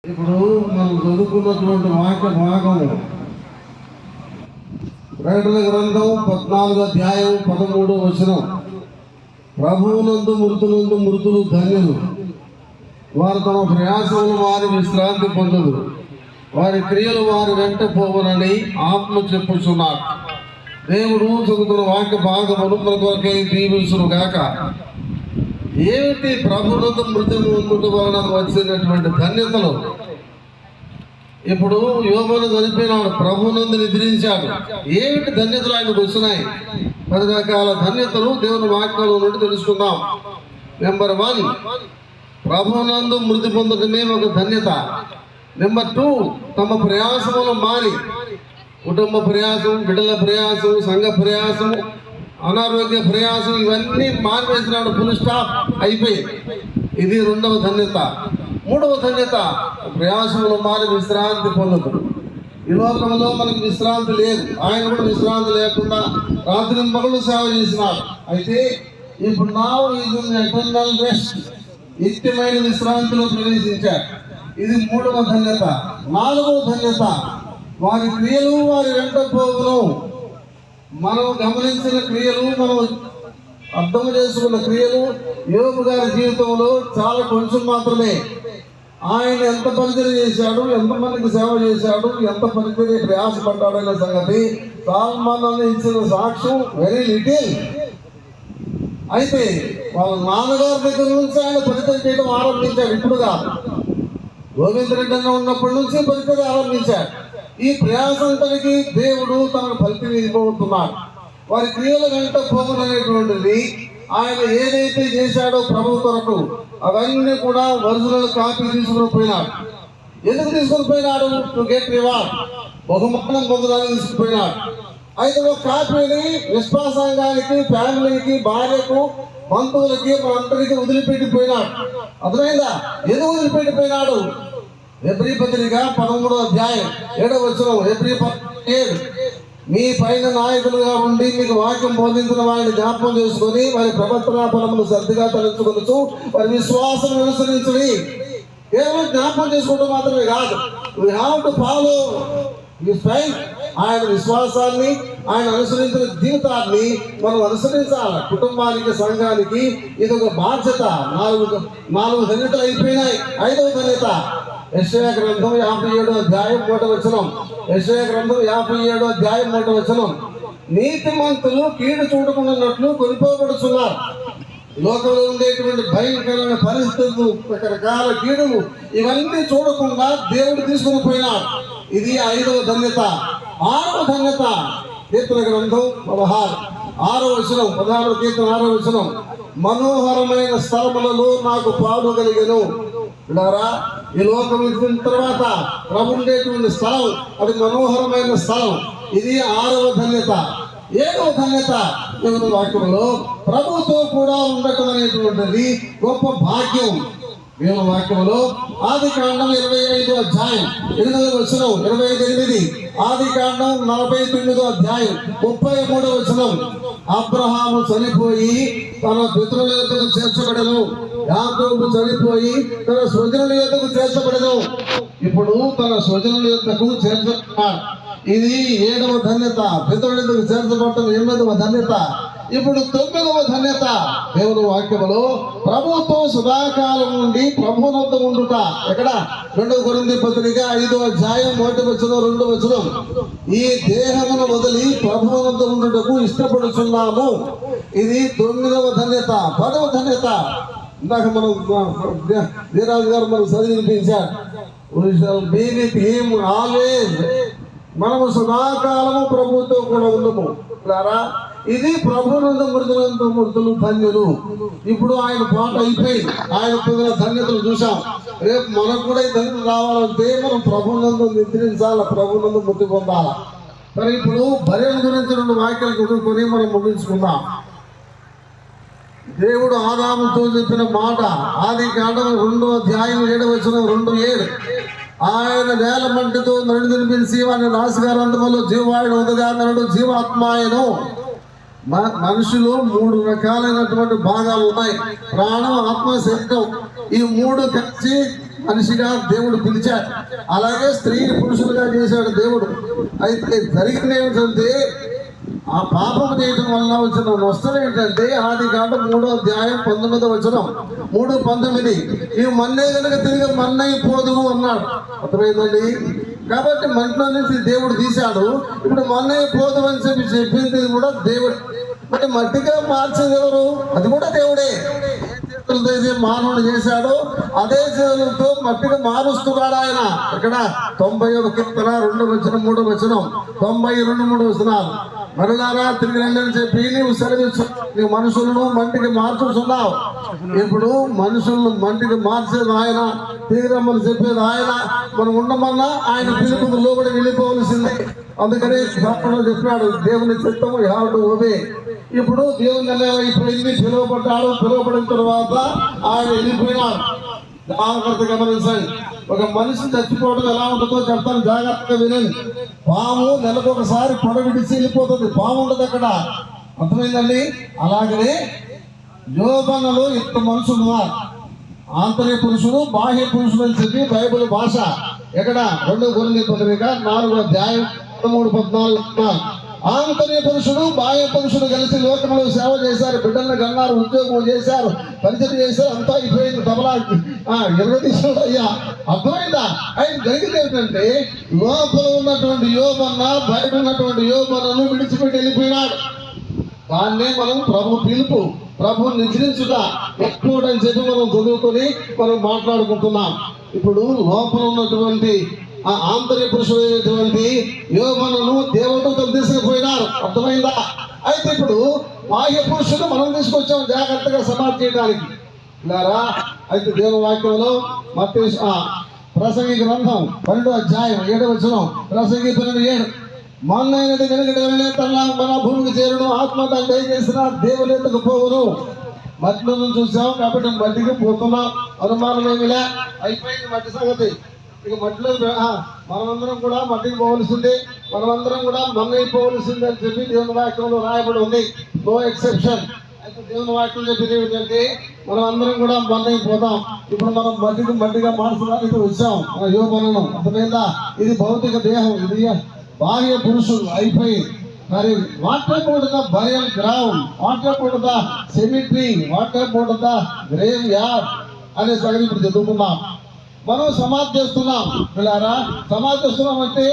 ఇప్పుడు మనం చదువుకున్నటువంటి వాక్య భాగము ప్రకటన గ్రంథం 14వ అధ్యాయం 13వ వచనం. ప్రభువునందు మృతులు ధన్యులు, వారు తమ ప్రయాసములు వారి విశ్రాంతి పొందుదు, వారి క్రియలు వారి వెంట పోవనని ఆత్మ చెప్పుచున్నారు. దేవుడు చదువుతున్న వాక్య భాగమును మన కొరకై దీవించును గాక. ఏమిటి ప్రభువునందు మృతులు ఉండటం వలన వచ్చినటువంటి ధన్యతలు? ఇప్పుడు యోబును చనిపోయినాడు, ప్రభువునందు నిద్రించాడు. ఏమిటి ధన్యతలు ఆయనకు వచ్చినాయి? 10 రకాల ధన్యతలు దేవుని వాక్యంలో నుండి తెలుసుకుందాం. నెంబర్ 1, ప్రభువునందు మృతి పొందడమే ఒక ధన్యత. నెంబర్ 2, తమ ప్రయాసములు మారి, కుటుంబ ప్రయాసం, బిడ్డల ప్రయాసం, సంఘ ప్రయాసం, అనారోగ్య ప్రయాసం ఇవన్నీ మానివేసినాడు. ఫుల్ స్టాప్ అయిపోయి. ఇది 2వ ధన్యత. 3వ ధన్యత, ప్రయాసములు మారి విశ్రాంతి పొందదు. ఈ లోకంలో మనకు విశ్రాంతి లేదు. ఆయన కూడా విశ్రాంతి లేకుండా రాత్రి పగలు సేవ చేసినాడు. అయితే ఇప్పుడు ఎటర్నల్ రెస్ట్, నిత్యమైన విశ్రాంతిలో ప్రవేశించాడు. ఇది 3వ ధన్యత. 4వ ధన్యత, వారి క్రియలు వారి వెంట పోవును. మనం గమనించిన క్రియలు, మనం అర్థం చేసుకున్న క్రియలు యోబు గారి జీవితంలో చాలా కొంచెం మాత్రమే. ఆయన ఎంత పరిచయం చేశాడు, ఎంతమందికి సేవ చేశాడు, ఎంత పరిచయం ప్రయాసపడ్డాడు అనే సంగతి సాల్మాన్ ఇచ్చిన సాక్ష్యం వెరీ లిటిల్. అయితే వాళ్ళ నాన్నగారి దగ్గర నుంచి ఆయన పరిచయం చేయడం ఆరంభించాడు. ఇప్పుడు కాదు, గోవిందరెడ్డి ఉన్నప్పటి నుంచి పరిచయం ఆరంభించాడు. ఈ ప్రయాసంతనికి దేవుడు తనకు ఫలితం ఇవ్వబోతున్నాడు. వారి క్రియల వెంట పోవననేటువంటిది ఆయన ఏదైతే చేశాడో ప్రభు కొరకు అవన్నీ కూడా ఒరిజినల్ కాపీ తీసుకుని పోయినాడు. ఎందుకు తీసుకుని పోయినాడు? టు గెట్ రివార్డ్, బహుమానం పొందడానికి తీసుకుపోయినాడు. అయితే ఒక కాపీని విశ్వాసాంగానికి, ఫ్యామిలీకి, భార్యకు, బంధువులకి, మనందరికీ వదిలిపెట్టిపోయినాడు. అర్థమైందా? ఎందుకు వదిలిపెట్టిపోయినాడు? హెబ్రీ పత్రిక 13వ అధ్యాయం 7వ వచనం. హెబ్రీ 7, మీ పైన నాయకులుగా ఉండి మీకు వాక్యం బోధించిన వారిని జ్ఞాపకం చేసుకొని వారి ప్రవర్తనా ఫలములు శ్రద్ధగా తలంచుకొనుచు వారి విశ్వాసం అనుసరించుడి. కేవలం జ్ఞాపకం చేసుకోవడం మాత్రమే కాదు, we have to follow his faith. ఆయన విశ్వాసాన్ని, ఆయన అనుసరించిన జీవితాన్ని మనం అనుసరించాలి. కుటుంబానికి, సంఘానికి ఇది ఒక బాధ్యత. 4 ధన్యతలు అయిపోయినాయి. 5వ ధన్యత, యెషయా గ్రంథం 57వ అధ్యాయం 1వ వచనం. యెషయా గ్రంథం 57వ అధ్యాయం 1వ వచనం. నీతిమంతులు కీడు చూడకున్నట్లు కొనిపోబడుతున్నారు. లోకంలో ఉండేటువంటి భయంకరమైన పరిస్థితులు, రకరకాల కీడులు, ఇవన్నీ చూడకుండా దేవుడు తీసుకుని పోయినాడు. ఇది 5వ ధన్యత. 6వ ధన్యత, కీర్తన గ్రంథం 6వ వచనం, 16వ కీర్తన 6వ వచనం. మనోహరమైన స్థలములలో నాకు పాలు కలిగెను. విడారా, ఈ లోకం ఇచ్చిన తర్వాత ప్రభు ఉండేటువంటి స్థలం, అది మనోహరమైన స్థలం. ఇది 6వ ధన్యత. 7వ ధన్యత, దేవుని వాక్యంలో ప్రభుతో కూడా ఉండటం అనేటువంటిది గొప్ప భాగ్యం. దేవుని వాక్యంలో ఆదికాండం 25వ అధ్యాయం 8వ వచనం, 25:8. ఆదికాండం 49వ అధ్యాయం 33వ వచనం. అబ్రహాము చనిపోయి తన పితరుల యొద్దకు చేర్చబడెను. యాకోబు చనిపోయి తన స్వజనుల యొద్దకు చేర్చబడెను. ఇప్పుడు తన స్వజనుల యొద్దకు చేర్చబడ్డాడు. ఇది 7వ ధన్యత. పితరుల యొద్దకు చేర్చబడటం 8వ ధన్యత. ఇప్పుడు 9వ ధన్యత, దేవుని వాక్యములో ప్రభుతో సదాకాలం నుండి ప్రభువునంత ఉండుట. ఎక్కడ? 2 కొరింథీ పత్రిక 5వ అధ్యాయం 1వ వచనం, 2వ వచనం. ఈ దేహమును వదిలి ప్రభువునంత ఉండుటకు ఇష్టపడుచున్నాము. ఇది 9వ ధన్యత. 10వ ధన్యత, ఇందాక మనం ధీరాజు గారు మనకు చదివినిపించారు. ఆల్వేజ్, మనము సదాకాలము ప్రభుతో కూడా ఉండము. ఇది ప్రభువునందు మృతులు ధన్యులు. ఇప్పుడు ఆయన పాట అయిపోయింది. ఆయన పొందిన ధన్యతలు చూసాం. రేపు మనకు కూడా ఈ ధన్యత రావాలంటే మనం ప్రభువునందు నిద్రించాలి, ప్రభువునందు మృతి పొందాలి. మరి ఇప్పుడు భర్యల గురించి 2 వాక్యాలు చదువుకొని మనం ముగించుకుందాం. దేవుడు ఆదాముతో చెప్పిన మాట, ఆదికాండం 2వ అధ్యాయం 7వ వచనం, 2:7. ఆయన నేల మంటితో నరుడిని పిలిచి వాని నాసికారంధ్రములో జీవవాయుడు ఉందిగా నరుడు జీవాత్మాయను. మనుషులు 3 రకాలైనటువంటి భాగాలు ఉన్నాయి. ప్రాణం, ఆత్మ, శరీరం. ఈ 3 కలిసి మనిషిగా దేవుడు పిలిచాడు, అలాగే స్త్రీని పురుషులుగా చేశాడు దేవుడు. అయితే జరిగింది ఏమిటంటే ఆ పాపం చేయడం వలన వచ్చిన నష్టం ఏంటంటే ఆదికాండం 3వ అధ్యాయం 19వ వచనం 3:19 ఇవి మన్నే కనుక తిరిగి మన్నైపోదువు అన్నాడు. అర్థమైందండి. కాబట్టి మంటలో నుంచి దేవుడు తీశాడు. ఇప్పుడు మన్నైపోదు అని చెప్పింది కూడా దేవుడు. మరి మట్టిగా మార్చేది ఎవరు? అది కూడా దేవుడే. చేతులతో అయితే మానవుడు చేశాడు, అదే చేతులతో మట్టిగా మారుస్తున్నాడు ఆయన. ఇక్కడ 91 కీర్తన 2వ వచనం 3వ వచనం 92 3 వచనాలు. మరలారా తిరిగి రండి అని చెప్పి నీవు సెలవిచ్చు, నీవు మనుషులను మంటికి మార్చుతున్నావు. ఇప్పుడు మనుషులను మంటికి మార్చేది ఆయన, తిరిగి రమ్మని చెప్పేది ఆయన. మనం ఉండమన్నా ఆయన పిలుపుకు లోబడి వెళ్ళిపోవలసిందే. అందుకని శాస్త్రంలో చెప్పినాడు దేవుని చిత్తము హ్యావ్ టు ఒబే. ఇప్పుడు దేవుని అయిపోయింది, పిలువబడ్డాడు. పిలువబడిన తర్వాత ఆయన వెళ్ళిపోయినాడు. జాగ్రత్త గమనించండి. ఒక మనిషి చచ్చిపోవడం ఎలా ఉంటుందో చెప్తాను, జాగ్రత్తగా వినండి. పాము నెలకు ఒకసారి పొడ విడిచి వెళ్ళిపోతుంది, పాము ఉండదు అక్కడ. అర్థమైందండి. అలాగనే యోబనలో ఇంత మనుషులు ఉన్నారు. ఆంతర్య పురుషుడు, బాహ్య పురుషుడు అని చెప్పి బైబిల్ భాష. ఎక్కడ 2 కొరింథీ పత్రిక 4వ అధ్యాయం 13-14. ఆంతర్య పురుషుడు, బాహ్య పురుషుడు కలిసి లోకంలో సేవ చేశారు, బిడ్డలను కన్నారు, ఉద్యోగం చేశారు, పరిచయం చేశారు. అంతా అయిపోయింది. తబలాకి ఎర్రదీశాడు అయ్యా. అర్థమైందా? ఆయన జరిగింది ఏమిటంటే లోపల ఉన్నటువంటి యోబన్న బయట ఉన్నటువంటి యోబన్నను విడిచిపెట్టి వెళ్ళిపోయినాడు. దాన్నే మనం ప్రభు పిలుపు, ప్రభు నిద్రించుట ఎక్కువ అని చెప్పి మనం చదువుకొని మనం మాట్లాడుకుంటున్నాం. ఇప్పుడు లోపల ఉన్నటువంటి ఆ ఆంతర్య పురుషుడైనటువంటి యోబనును దేవదూతలు తీసుకుపోయినారు. అర్థమైందా? అయితే ఇప్పుడు బాహ్య పురుషుడు మనం తీసుకొచ్చాం జాగ్రత్తగా సమాధి చేయడానికి. ఇలారా అయితే దేవుని వాక్యంలో మత్తయి ప్రసంగి గ్రంథం 12వ అధ్యాయం 7వ వచనం, ప్రసంగి 12:7 మన్నైనది వెనుకడలే తన మన భూమికి చేరును, ఆత్మ తను దయచేసిన దేవుని ఎత్తుకు పోవును. మట్టిలో చూసాం కాబట్టి మట్టికి పోతున్నాం, అనుమానం ఏమిలే. అయిపోయింది మట్టి సంగతి. ఇక మట్టిలో మనమందరం కూడా మట్టికి పోవలసిందే, మనమందరం కూడా మన్నైపోవలసిందే అని చెప్పి దేవుని వాక్యంలో రాయబడి ఉంది. No exception. అయితే దేవుని వాక్యం చెప్పేది ఏమిటంటే మనం అందరం కూడా మన్నైపోతాం. ఇప్పుడు మనం మట్టిగా మార్చడానికి వచ్చాం మన యోబనును. అర్థమైందా? ఇది భౌతిక దేహం, ఇది బాహ్య పురుషుడు. అయిపోయి మరి what about the burial ground, what about the cemetery, what about the graveyard అనే సంగతి ఇప్పుడు చదువుకున్నాం. మనం సమాధి చేస్తున్నాం. పిల్లారా, సమాధి చేస్తున్నాం అంటే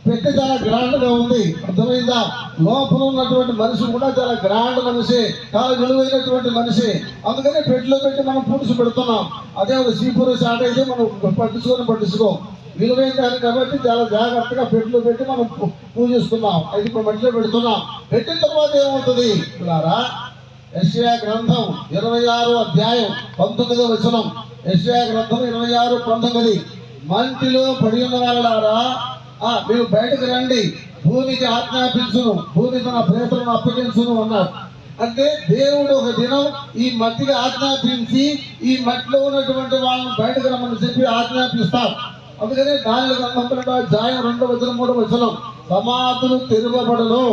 పెట్టి చాలా గ్రాండ్ గా ఉంది. అర్థమైందా? లోపల ఉన్నటువంటి మనిషి కూడా చాలా గ్రాండ్ మనిషి, చాలా విలువైనటువంటి మనిషి. అందుకని పెట్టిలో పెట్టి మనం పూడ్చి పెడుతున్నాం. అదే ఒక సీపూరు షాట్ అయితే మనం పట్టించుకో విలువైన దాన్ని కాబట్టి చాలా జాగ్రత్తగా పెట్టిలో పెట్టి మనం పూజిస్తున్నాం. అయితే ఇప్పుడు మట్టిలో పెడుతున్నాం. పెట్టిన తర్వాత ఏమవుతుంది పిల్లారా? యెషయా గ్రంథం 26వ అధ్యాయం 19వ వచనం. యెషయా గ్రంథం 26:19 మంటిలో పడి ఉన్న వాళ్ళారా మీరు బయటకు రండి, భూమికి ఆజ్ఞాపించును, భూమి తన ప్రేతలను అప్పగించును అన్నాడు. అంటే దేవుడు ఒక దినం ఈ మట్టికి ఆజ్ఞాపించి ఈ మట్టిలో ఉన్నటువంటి వాళ్ళని బయటకు రమ్మని చెప్పి ఆజ్ఞాపిస్తారు. అందుకనే దాని గ్రంథం 2వ అధ్యాయం 2వ వచనం 3వ వచనం సమాధులు తెరవబడును.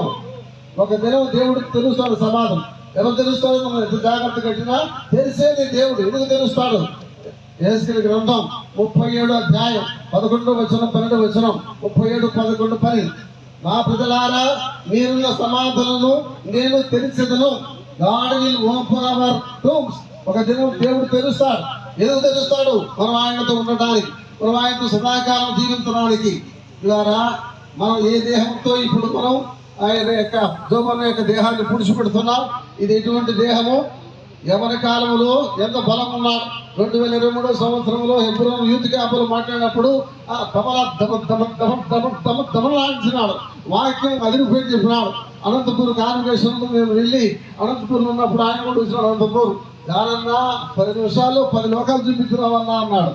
ఒక దినం దేవుడు తెరుస్తాడు సమాధం. ఎవరు తెలుస్తాడు? మనం ఎంత జాగ్రత్త కట్టినా తెలిసేది దేవుడు. ఎందుకు తెలుస్తాడు? యేసుని గ్రంథం 37వ అధ్యాయం 11వ వచనం 12వ వచనం 37:11 నా ప్రజలారా మీరున్న సమాధులను నేను తెరిచెదను. God will open our tombs. ఒక దినం దేవుడు తెరుస్తాడు. ఎందుకు తెరుస్తాడు? మనం ఆయనతో ఉండటానికి, మనం ఆయనతో సదాకాలం జీవించడానికి. ద్వారా మనం ఏ దేహంతో ఇప్పుడు మనం ఆయన యొక్క జోబన యొక్క దేహాన్ని పుడిచిపెడుతున్నాం. ఇది ఎటువంటి దేహము? యవన కాలంలో ఎంత బలం ఉన్నాడు. 2023వ సంవత్సరంలో హెబ్రోన్ యూత్ క్యాంపులో మాట్లాడినప్పుడు దమలాంచినాడు. వాక్యం అదిరిపోయి చెప్పినాడు. అనంతపూర్ కాన్వకేషన్ మేము వెళ్ళి అనంతపూర్లో ఉన్నప్పుడు ఆయన కూడా వచ్చినాడు. అనంతపూర్ దానన్నా 10 నిమిషాలు 10 లోకాలు చూపించినామన్నా అన్నాడు.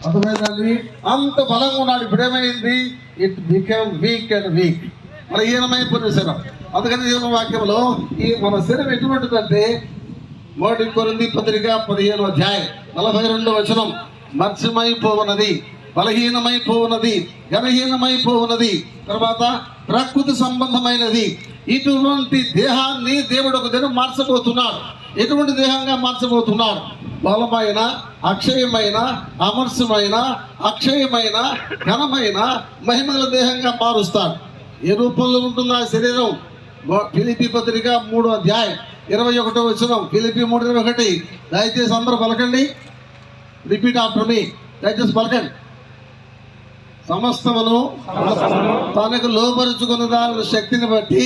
అర్థమైందండి. అంత బలంగా ఉన్నాడు. ఇప్పుడు ఏమైంది? It become weak and weak, బలహీనమైపోయిన శరం. అందుకని దేవుని వాక్యంలో ఈ మన శరం ఎటువంటిదంటే 1 కొరింథీ పత్రిక 15వ అధ్యాయం 42వ వచనం మత్స్యమైపోవున్నది, బలహీనమైపోవున్నది, ఘనహీనమైపోవున్నది, తర్వాత ప్రకృతి సంబంధమైనది. ఇటువంటి దేహాన్ని దేవుడు ఒక దినం మార్చబోతున్నాడు. ఎటువంటి దేహంగా మార్చబోతున్నాడు? బలమైన, అక్షయమైన, అమర్షమైన, అక్షయమైన, ఘనమైన, మహిమల దేహంగా మారుస్తాడు. ఏ రూపంలో ఉంటుంది ఆ శరీరం? ఫిలిప్పీ పత్రిక 3:21 ఫిలిప్పీ 3:21. దయచేసి అందరూ పలకండి. రిపీట్ ఆఫ్టర్ మీ. దయచేసి పలకండి. సమస్తమును తనకు లోపరుచుకున్న దాని శక్తిని బట్టి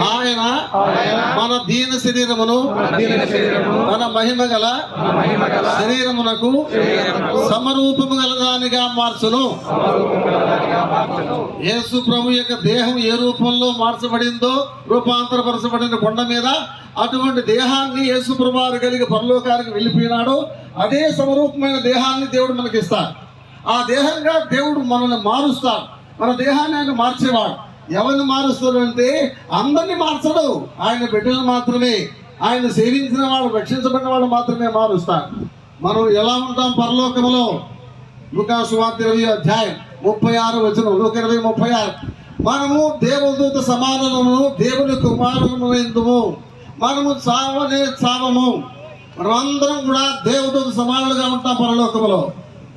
ఆయన మన దీన శరీరమును తన మహిమ గల శరీరమునకు సమరూపము గల దానిగా మార్చును. యేసు ప్రభు యొక్క దేహం ఏ రూపంలో మార్చబడిందో, రూపాంతరపరచబడిన కొండ మీద, అటువంటి దేహాన్ని యేసు ప్రభు వారు కలిగి పరలోకానికి వెళ్ళిపోయినాడు. అదే సమరూపమైన దేహాన్ని దేవుడు మనకి ఇస్తాడు. ఆ దేహంగా దేవుడు మనల్ని మారుస్తాడు. మన దేహాన్ని ఆయన మార్చేవాడు. ఎవరిని మారుస్తాడు అంటే అందరినీ మార్చడు. ఆయన బిడ్డలు మాత్రమే, ఆయన సేవించిన వాళ్ళు, రక్షించబడిన వాళ్ళు మాత్రమే మారుస్తాడు. మనం ఎలా ఉంటాం పరలోకములో? లూకా సువార్త 20:36 లూకా 20:36. మనము దేవదూత సమానము, దేవుని కుమారులమైందుము. మనము చావము. మనమందరం కూడా దేవదూత సమానులుగా ఉంటాం పరలోకములో.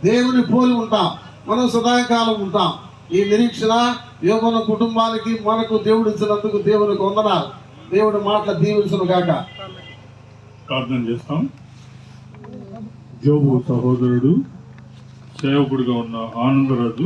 దేవుని పోలి ఉంటాం. మనం సదాకాలం ఉంటాం. ఈ నిరీక్షణ యోగన కుటుంబానికి మనకు దేవుడు ఇచ్చినందుకు దేవునికి వందనాలు. దేవుడి మాటలు దీవించును గాక. ప్రార్థన చేస్తాం. జోబు సహోదరుడు, సేవకుడిగా ఉన్న ఆనందరాజు